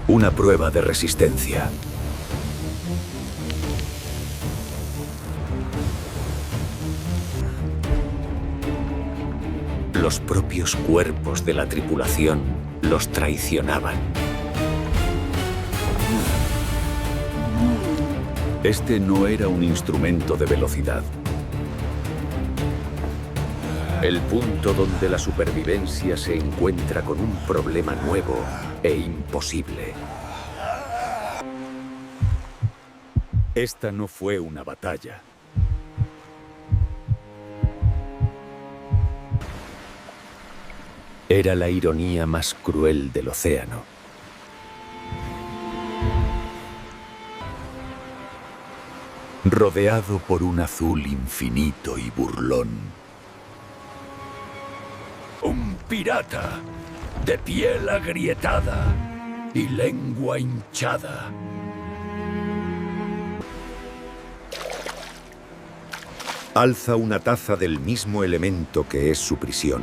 Una prueba de resistencia. Los propios cuerpos de la tripulación los traicionaban. Este no era un instrumento de velocidad. El punto donde la supervivencia se encuentra con un problema nuevo e imposible. Esta no fue una batalla. Era la ironía más cruel del océano. Rodeado por un azul infinito y burlón. Un pirata, de piel agrietada y lengua hinchada. Alza una taza del mismo elemento que es su prisión.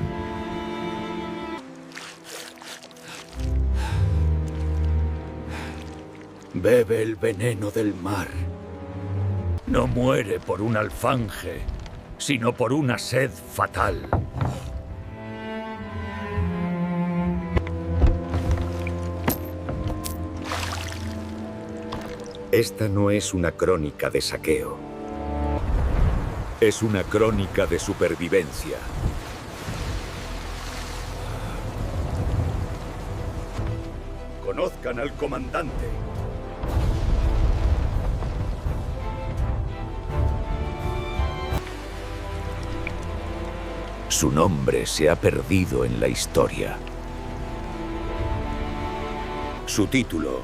Bebe el veneno del mar. No muere por un alfanje, sino por una sed fatal. Esta no es una crónica de saqueo. Es una crónica de supervivencia. Conozcan al comandante. Su nombre se ha perdido en la historia. Su título,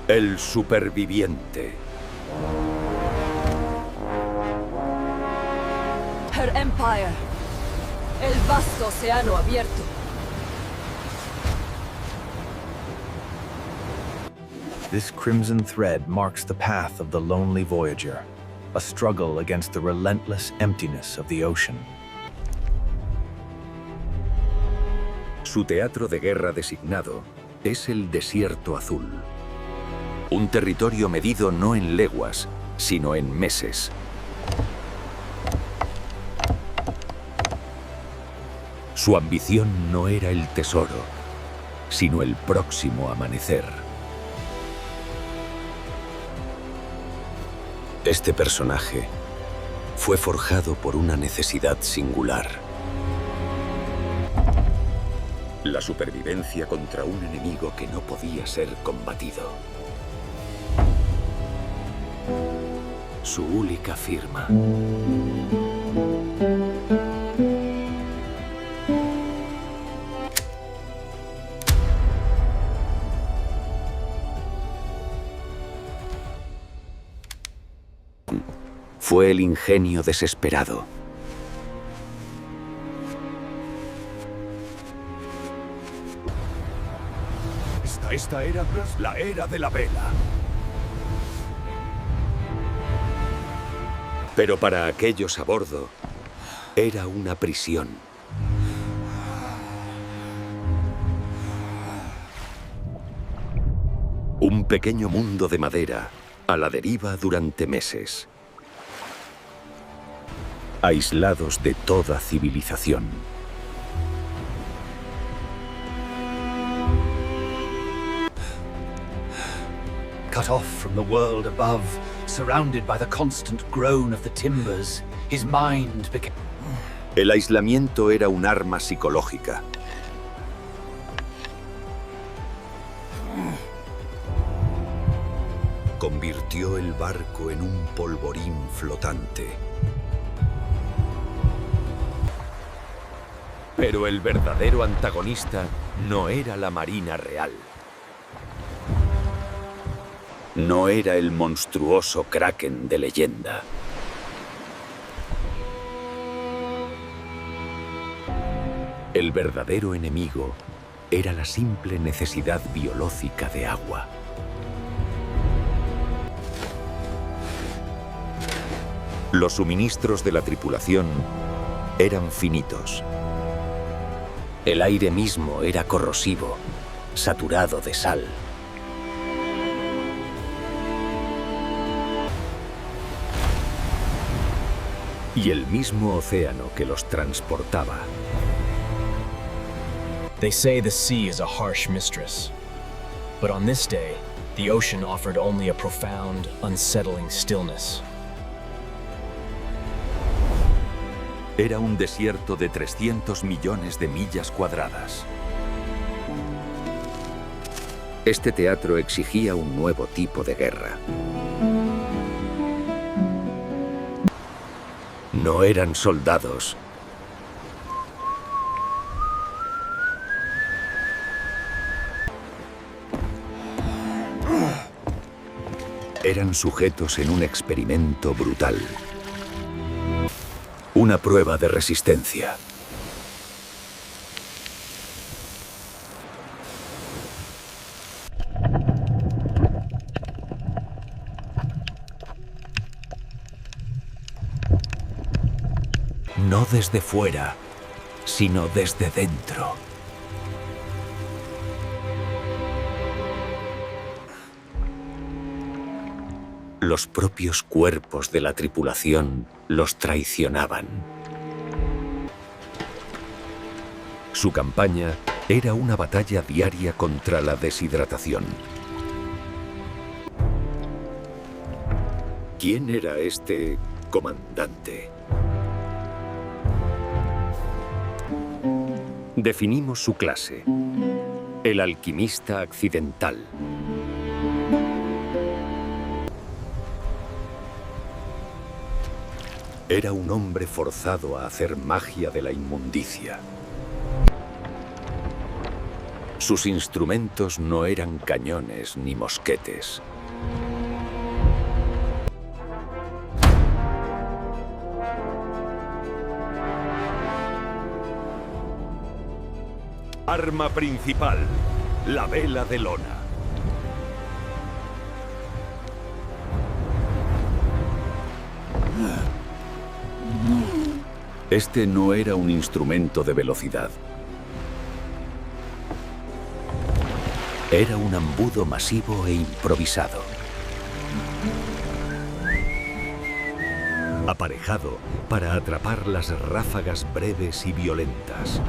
El Superviviente. Her Empire. El vasto océano abierto. This crimson thread marks the path of the lonely voyager, a struggle against the relentless emptiness of the ocean. Su teatro de guerra designado es el Desierto Azul. Un territorio medido no en leguas, sino en meses. Su ambición no era el tesoro, sino el próximo amanecer. Este personaje fue forjado por una necesidad singular. La supervivencia contra un enemigo que no podía ser combatido. Su única firma. Fue el ingenio desesperado. Esta era la era de la vela. Pero para aquellos a bordo, era una prisión. Un pequeño mundo de madera, a la deriva durante meses. Aislados de toda civilización. Cut off from the world above, surrounded by the constant groan of the timbers, his mind became... El aislamiento era un arma psicológica. Convirtió el barco en un polvorín flotante. Pero el verdadero antagonista no era la Marina Real. No era el monstruoso Kraken de leyenda. El verdadero enemigo era la simple necesidad biológica de agua. Los suministros de la tripulación eran finitos. El aire mismo era corrosivo, saturado de sal. y el mismo océano que los transportaba. They say the sea is a harsh mistress. But on this day, the ocean offered only a profound, unsettling stillness. Era un desierto de 300 millones de millas cuadradas. Este teatro exigía un nuevo tipo de guerra. No eran soldados. Eran sujetos en un experimento brutal. Una prueba de resistencia. No desde fuera, sino desde dentro. Los propios cuerpos de la tripulación los traicionaban. Su campaña era una batalla diaria contra la deshidratación. ¿Quién era este comandante? Definimos su clase: el alquimista accidental. Era un hombre forzado a hacer magia de la inmundicia. Sus instrumentos no eran cañones ni mosquetes. Arma principal: la vela de lona. Este no era un instrumento de velocidad. Era un embudo masivo e improvisado. Aparejado para atrapar las ráfagas breves y violentas.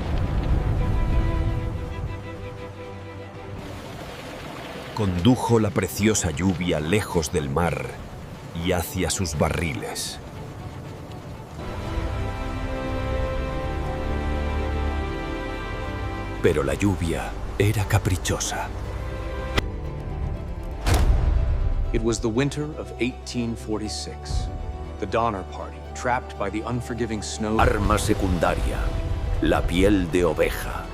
Condujo la preciosa lluvia lejos del mar y hacia sus barriles. Pero la lluvia era caprichosa. It was the winter of 1846. The Donner Party, trapped by the unforgiving snow. Arma secundaria: la piel de oveja.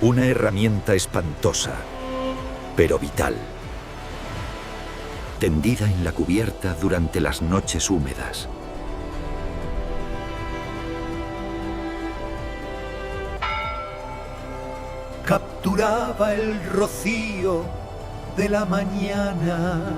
Una herramienta espantosa, pero vital. Tendida en la cubierta durante las noches húmedas. Capturaba el rocío de la mañana.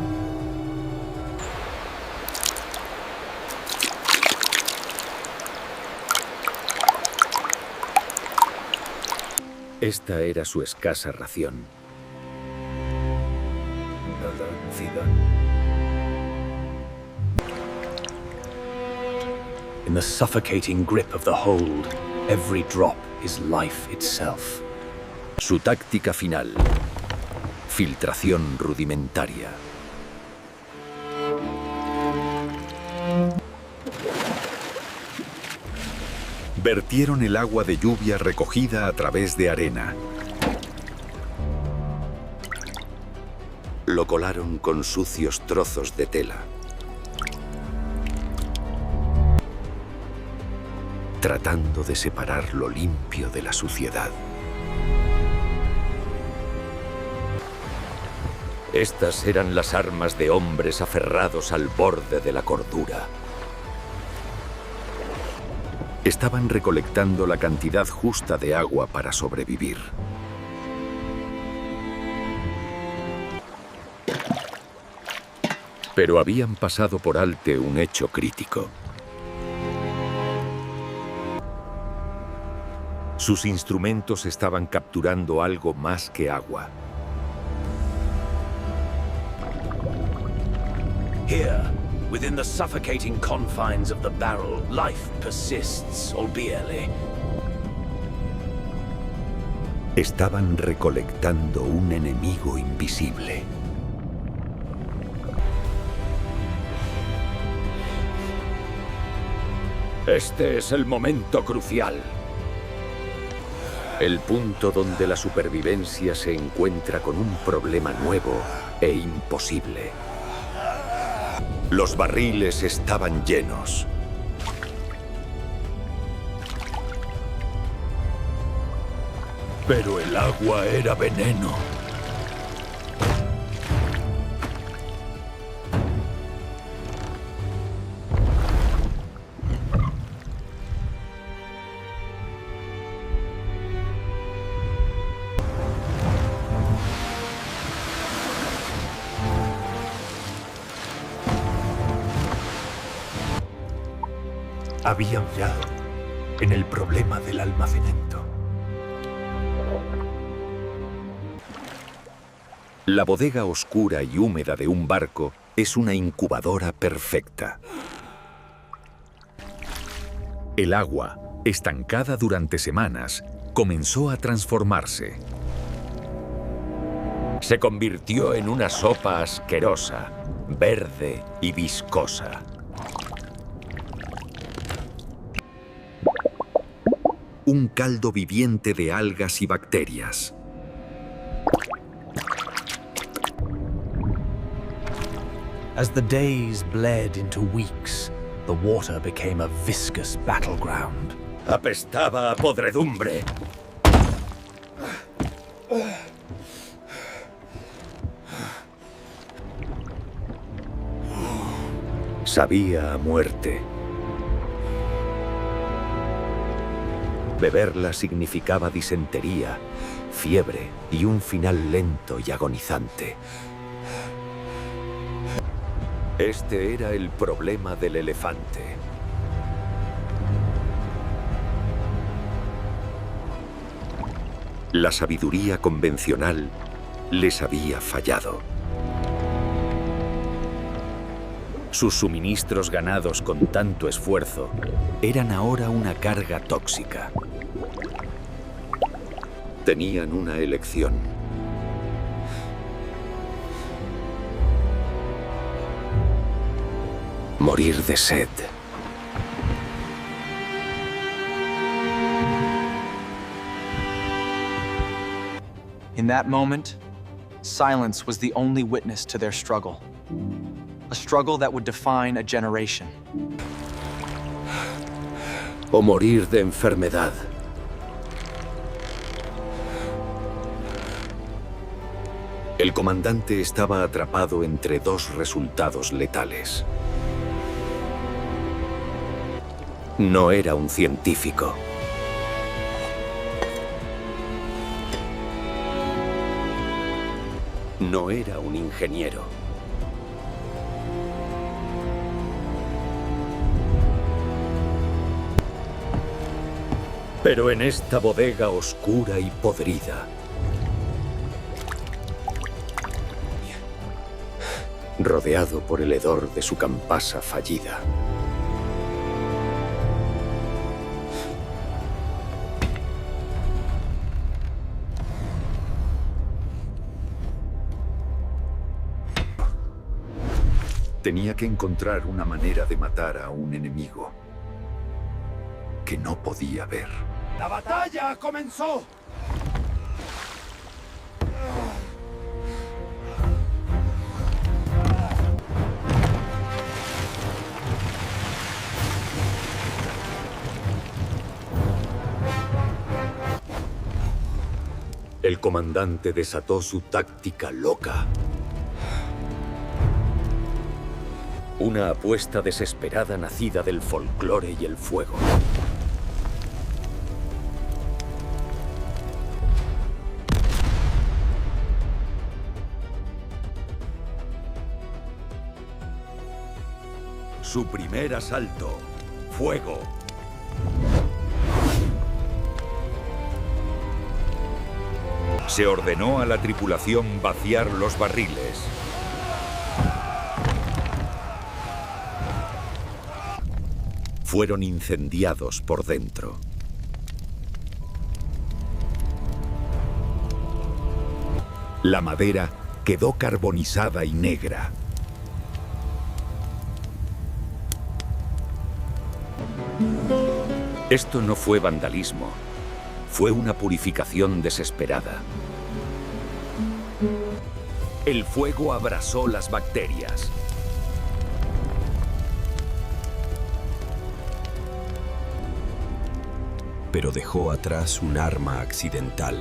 Esta era su escasa ración. In the suffocating grip of the hold, every drop is life itself. Su táctica final: filtración rudimentaria. Vertieron el agua de lluvia recogida a través de arena. Lo colaron con sucios trozos de tela. Tratando de separar lo limpio de la suciedad. Estas eran las armas de hombres aferrados al borde de la cordura. Estaban recolectando la cantidad justa de agua para sobrevivir. Pero habían pasado por alto un hecho crítico. Sus instrumentos estaban capturando algo más que agua. Here, within the suffocating confines of the barrel, life persists, albeit. Estaban recolectando un enemigo invisible. Este es el momento crucial. El punto donde la supervivencia se encuentra con un problema nuevo e imposible. Los barriles estaban llenos. Pero el agua era veneno. Habían fallado en el problema del almacenamiento. La bodega oscura y húmeda de un barco es una incubadora perfecta. El agua, estancada durante semanas, comenzó a transformarse. Se convirtió en una sopa asquerosa, verde y viscosa. Un caldo viviente de algas y bacterias. As the days bled into weeks, the water became a viscous battleground. Apestaba a podredumbre. Sabía a muerte. Beberla significaba disentería, fiebre y un final lento y agonizante. Este era el problema del elefante. La sabiduría convencional les había fallado. Sus suministros ganados con tanto esfuerzo eran ahora una carga tóxica. Tenían una elección. Morir de sed. In that moment, silence was the only witness to their struggle. A struggle that would define a generation. O morir de enfermedad. El comandante estaba atrapado entre dos resultados letales. No era un científico. No era un ingeniero. Pero en esta bodega oscura y podrida, rodeado por el hedor de su campasa fallida, tenía que encontrar una manera de matar a un enemigo que no podía ver. ¡La batalla comenzó! El comandante desató su táctica loca. Una apuesta desesperada nacida del folclore y el fuego. Su primer asalto. Fuego. Se ordenó a la tripulación vaciar los barriles. fueron incendiados por dentro. La madera quedó carbonizada y negra. Esto no fue vandalismo, fue una purificación desesperada. El fuego abrasó las bacterias. Pero dejó atrás un arma accidental.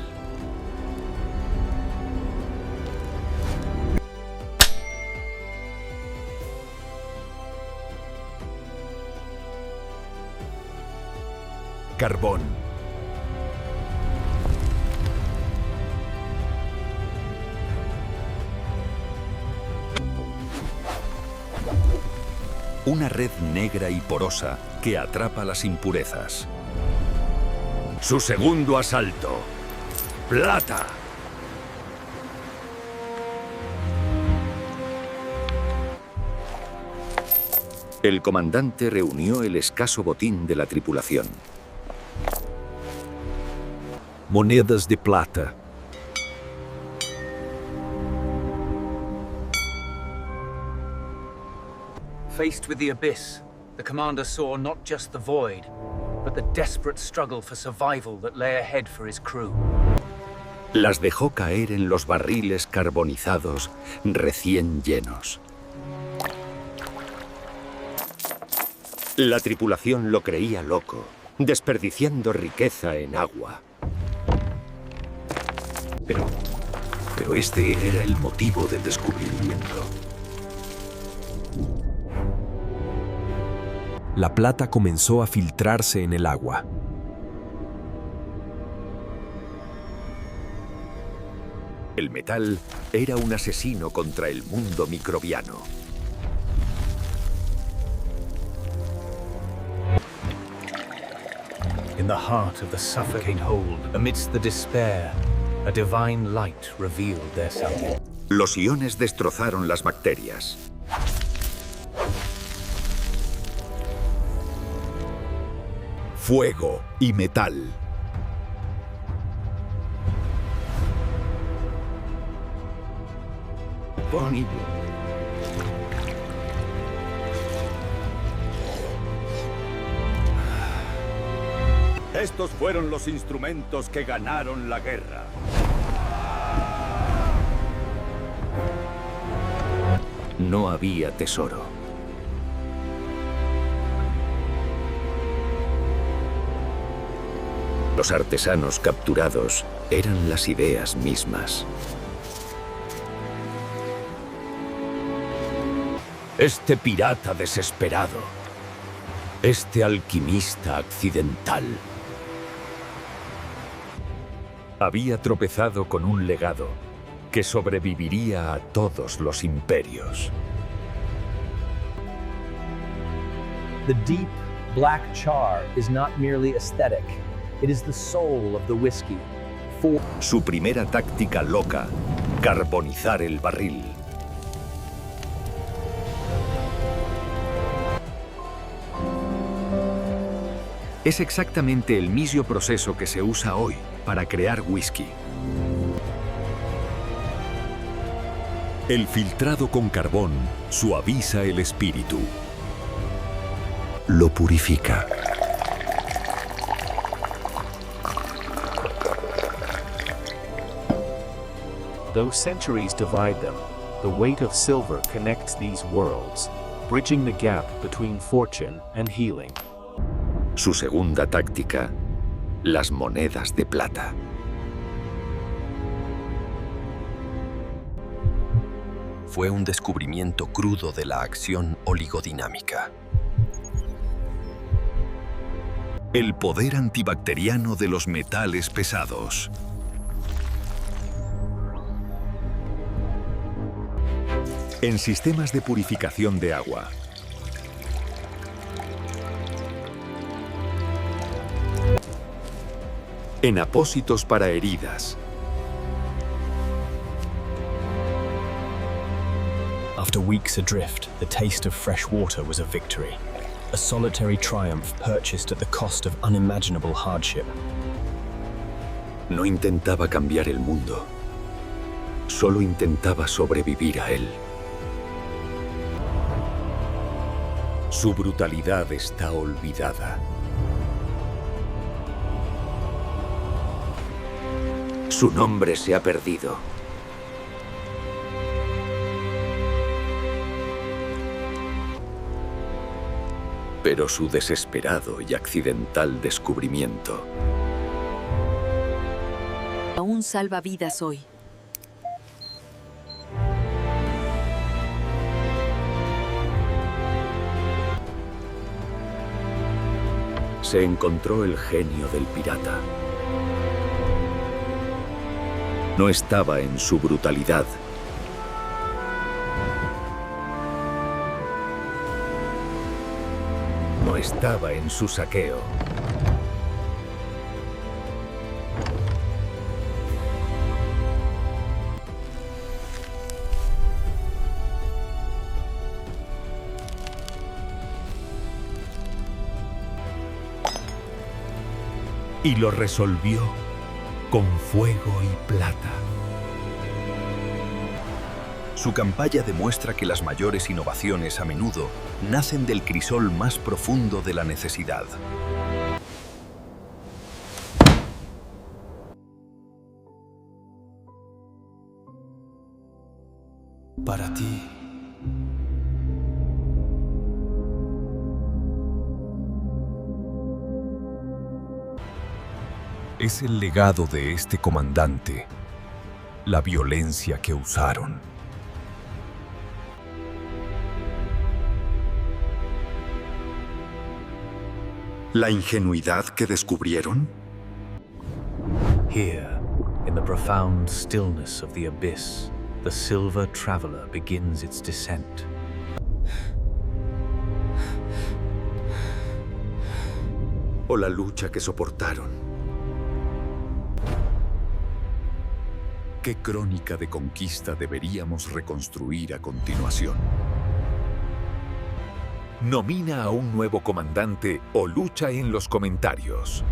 Carbón. Una red negra y porosa que atrapa las impurezas. Su segundo asalto. Plata. El comandante reunió el escaso botín de la tripulación. Monedas de plata. Faced with the abyss, the commander saw not just the void, but the desperate struggle for survival that lay ahead for his crew. Las dejó caer en los barriles carbonizados recién llenos. La tripulación lo creía loco, desperdiciando riqueza en agua. Pero este era el motivo del descubrimiento. La plata comenzó a filtrarse en el agua. El metal era un asesino contra el mundo microbiano. In the heart of the suffocating hold, amidst the despair, a divine light revealed their something. Los iones destrozaron las bacterias. Fuego y metal. Estos fueron los instrumentos que ganaron la guerra. No había tesoro. Los artesanos capturados eran las ideas mismas. Este pirata desesperado. Este alquimista accidental. Había tropezado con un legado que sobreviviría a todos los imperios. The deep, black char is not merely aesthetic. It is the soul of the whiskey. Su primera táctica loca, carbonizar el barril. Es exactamente el mismo proceso que se usa hoy para crear whisky. El filtrado con carbón suaviza el espíritu. Lo purifica. Though centuries divide them, the weight of silver connects these worlds, bridging the gap between fortune and healing. Su segunda táctica, las monedas de plata. Fue un descubrimiento crudo de la acción oligodinámica. El poder antibacteriano de los metales pesados. En sistemas de purificación de agua. En apósitos para heridas. After weeks adrift, the taste of fresh water was a victory. a solitary triumph purchased at the cost of unimaginable hardship. No intentaba cambiar el mundo, solo intentaba sobrevivir a él. Su brutalidad está olvidada. Su nombre se ha perdido. Pero su desesperado y accidental descubrimiento Aún salva vidas hoy. se encontró el genio del pirata. No estaba en su brutalidad. No estaba en su saqueo. Y lo resolvió con fuego y plata. Su campaña demuestra que las mayores innovaciones a menudo nacen del crisol más profundo de la necesidad. Para ti. Es el legado de este comandante, la violencia que usaron. ¿La ingenuidad que descubrieron? Here, in the profound stillness of the abyss, the Silver Traveler begins its descent. ¿O la lucha que soportaron? ¿Qué crónica de conquista deberíamos reconstruir a continuación? Nomina a un nuevo comandante o lucha en los comentarios.